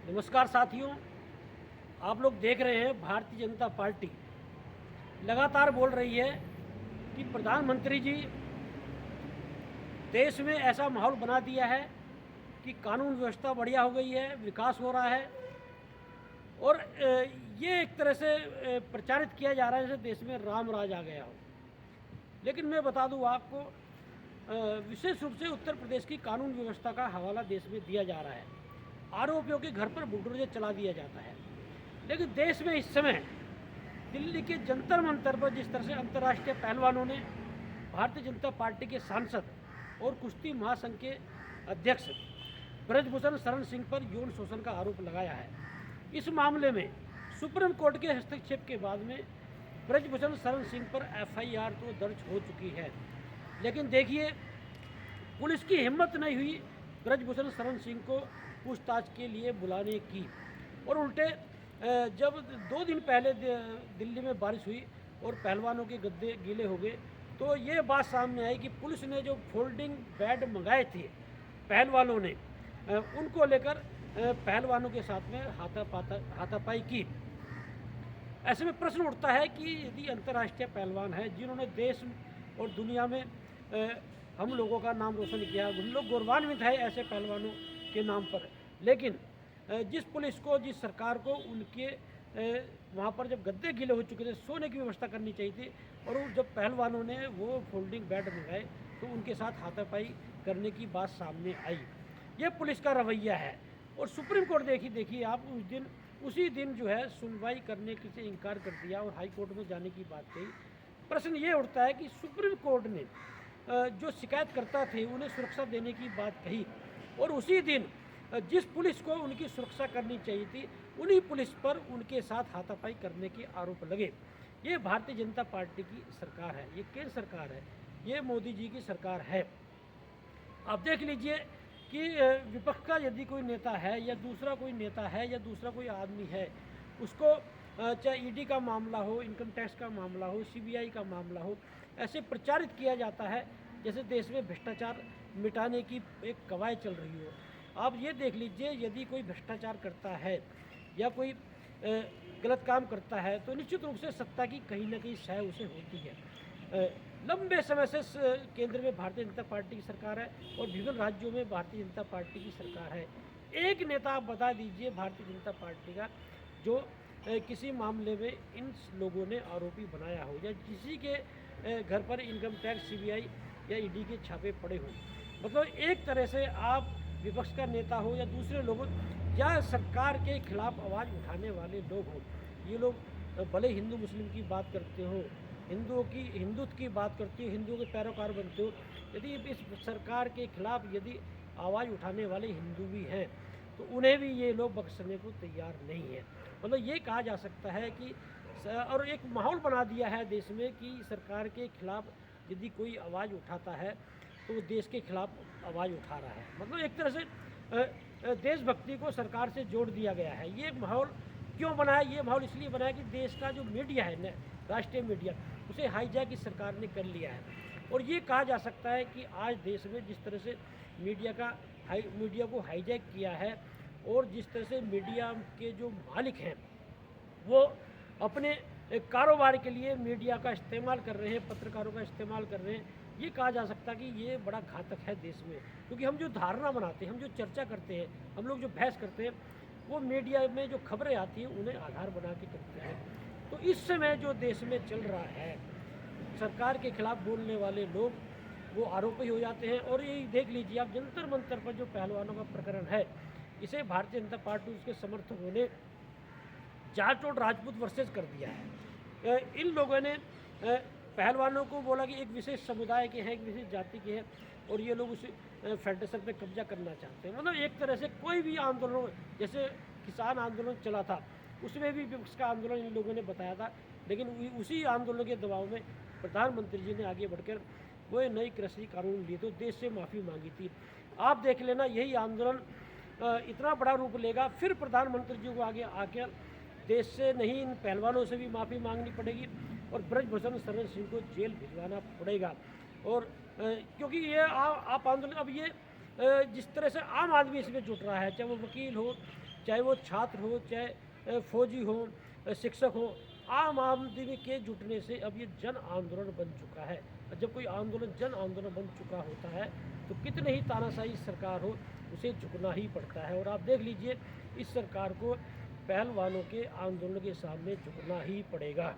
नमस्कार साथियों, आप लोग देख रहे हैं भारतीय जनता पार्टी लगातार बोल रही है कि प्रधानमंत्री जी देश में ऐसा माहौल बना दिया है कि कानून व्यवस्था बढ़िया हो गई है, विकास हो रहा है। और ये एक तरह से प्रचारित किया जा रहा है जैसे देश में राम राज आ गया हो। लेकिन मैं बता दूं आपको, विशेष रूप से उत्तर प्रदेश की कानून व्यवस्था का हवाला देश में दिया जा रहा है। आरोपियों के घर पर बुलडोजर चला दिया जाता है। लेकिन देश में इस समय दिल्ली के जंतर मंतर पर जिस तरह से अंतर्राष्ट्रीय पहलवानों ने भारतीय जनता पार्टी के सांसद और कुश्ती महासंघ के अध्यक्ष ब्रजभूषण शरण सिंह पर यौन शोषण का आरोप लगाया है। इस मामले में सुप्रीम कोर्ट के हस्तक्षेप के बाद में ब्रजभूषण शरण सिंह पर एफआईआर तो दर्ज हो चुकी है। लेकिन देखिए, पुलिस की हिम्मत नहीं हुई ब्रजभूषण शरण सिंह को पूछताछ के लिए बुलाने की। और उल्टे जब 2 दिन पहले दिल्ली में बारिश हुई और पहलवानों के गद्दे गीले हो गए, तो ये बात सामने आई कि पुलिस ने जो फोल्डिंग बेड मंगाए थे पहलवानों ने, उनको लेकर पहलवानों के साथ में हाथापाई की। ऐसे में प्रश्न उठता है कि यदि अंतर्राष्ट्रीय पहलवान है जिन्होंने देश और दुनिया में हम लोगों का नाम रोशन किया, हम लोग गौरवान्वित है ऐसे पहलवानों के नाम पर, लेकिन जिस पुलिस को, जिस सरकार को उनके वहाँ पर जब गद्दे गीले हो चुके थे, सोने की व्यवस्था करनी चाहिए थी। और जब पहलवानों ने वो फोल्डिंग बेड मंगाए तो उनके साथ हाथापाई करने की बात सामने आई। ये पुलिस का रवैया है। और सुप्रीम कोर्ट देखिए आप, उसी दिन जो है सुनवाई करने से इनकार कर दिया और हाई कोर्ट में जाने की बात कही। प्रश्न ये उठता है कि सुप्रीम कोर्ट ने जो शिकायतकर्ता थे उन्हें सुरक्षा देने की बात कही, और उसी दिन जिस पुलिस को उनकी सुरक्षा करनी चाहिए थी उन्हीं पुलिस पर उनके साथ हाथापाई करने के आरोप लगे। ये भारतीय जनता पार्टी की सरकार है, ये केंद्र सरकार है, ये मोदी जी की सरकार है। आप देख लीजिए कि विपक्ष का यदि कोई नेता है या दूसरा कोई नेता है या दूसरा कोई आदमी है, उसको चाहे ईडी का मामला हो, इनकम टैक्स का मामला हो, सीबीआई का मामला हो, ऐसे प्रचारित किया जाता है जैसे देश में भ्रष्टाचार मिटाने की एक कवायद चल रही हो। आप ये देख लीजिए, यदि कोई भ्रष्टाचार करता है या कोई गलत काम करता है तो निश्चित रूप से सत्ता की कहीं ना कहीं सह उसे होती है। लंबे समय से केंद्र में भारतीय जनता पार्टी की सरकार है और विभिन्न राज्यों में भारतीय जनता पार्टी की सरकार है। एक नेता आप बता दीजिए भारतीय जनता पार्टी का जो किसी मामले में इन लोगों ने आरोपी बनाया हो या किसी के घर पर इनकम टैक्स, सीबीआई या ईडी के छापे पड़े हों। मतलब एक तरह से आप विपक्ष का नेता हो या दूसरे लोग या सरकार के खिलाफ आवाज़ उठाने वाले लोग हों, ये लोग भले हिंदू मुस्लिम की बात करते हो, हिंदुत्व की बात करते हो, हिंदुओं के पैरोकार बनते हो, यदि इस सरकार के खिलाफ यदि आवाज़ उठाने वाले हिंदू भी हैं तो उन्हें भी ये लोग बख्शने को तैयार नहीं है। मतलब ये कहा जा सकता है कि और एक माहौल बना दिया है देश में कि सरकार के खिलाफ यदि कोई आवाज़ उठाता है तो वो देश के खिलाफ आवाज़ उठा रहा है। मतलब एक तरह से देशभक्ति को सरकार से जोड़ दिया गया है। ये माहौल क्यों बना है? ये माहौल इसलिए बना है कि देश का जो मीडिया है, राष्ट्रीय मीडिया, उसे हाईजैक इस सरकार ने कर लिया है। और ये कहा जा सकता है कि आज देश में जिस तरह से मीडिया को हाईजैक किया है और जिस तरह से मीडिया के जो मालिक हैं वो अपने कारोबार के लिए मीडिया का इस्तेमाल कर रहे हैं, पत्रकारों का इस्तेमाल कर रहे हैं, ये कहा जा सकता है कि ये बड़ा घातक है देश में। क्योंकि हम जो धारणा बनाते हैं, हम जो चर्चा करते हैं, हम लोग जो बहस करते हैं, वो मीडिया में जो खबरें आती हैं उन्हें आधार बना के करते हैं। तो इस समय जो देश में चल रहा है, सरकार के खिलाफ बोलने वाले लोग वो आरोपी हो जाते हैं। और ये देख लीजिए आप, जंतर मंतर पर जो पहलवानों का प्रकरण है, इसे भारतीय जनता पार्टी उसके समर्थकों ने जाट और राजपूत वर्सेस कर दिया है। इन लोगों ने पहलवानों को बोला कि एक विशेष समुदाय के हैं, एक विशेष जाति के हैं और ये लोग उस फेडरेशन पे कब्जा करना चाहते हैं। मतलब एक तरह से कोई भी आंदोलन, जैसे किसान आंदोलन चला था उसमें भी विपक्ष का आंदोलन इन लोगों ने बताया था, लेकिन उसी आंदोलन के दबाव में प्रधानमंत्री जी ने आगे बढ़कर वो नई कृषि कानून लिए तो देश से माफ़ी मांगी थी। आप देख लेना, यही आंदोलन इतना बड़ा रूप लेगा, फिर प्रधानमंत्री जी को आगे आकर देश से नहीं, इन पहलवानों से भी माफ़ी मांगनी पड़ेगी और ब्रजभूषण शरण सिंह को जेल भिजवाना पड़ेगा। और क्योंकि ये आप आंदोलन, अब ये जिस तरह से आम आदमी इसमें जुट रहा है, चाहे वो वकील हो, चाहे वो छात्र हो, चाहे फौजी हो, शिक्षक हो, आम आदमी के जुटने से अब ये जन आंदोलन बन चुका है। जब कोई आंदोलन जन आंदोलन बन चुका होता है तो कितने ही तानाशाही सरकार हो, उसे झुकना ही पड़ता है। और आप देख लीजिए, इस सरकार को पहलवानों के आंदोलन के सामने झुकना ही पड़ेगा।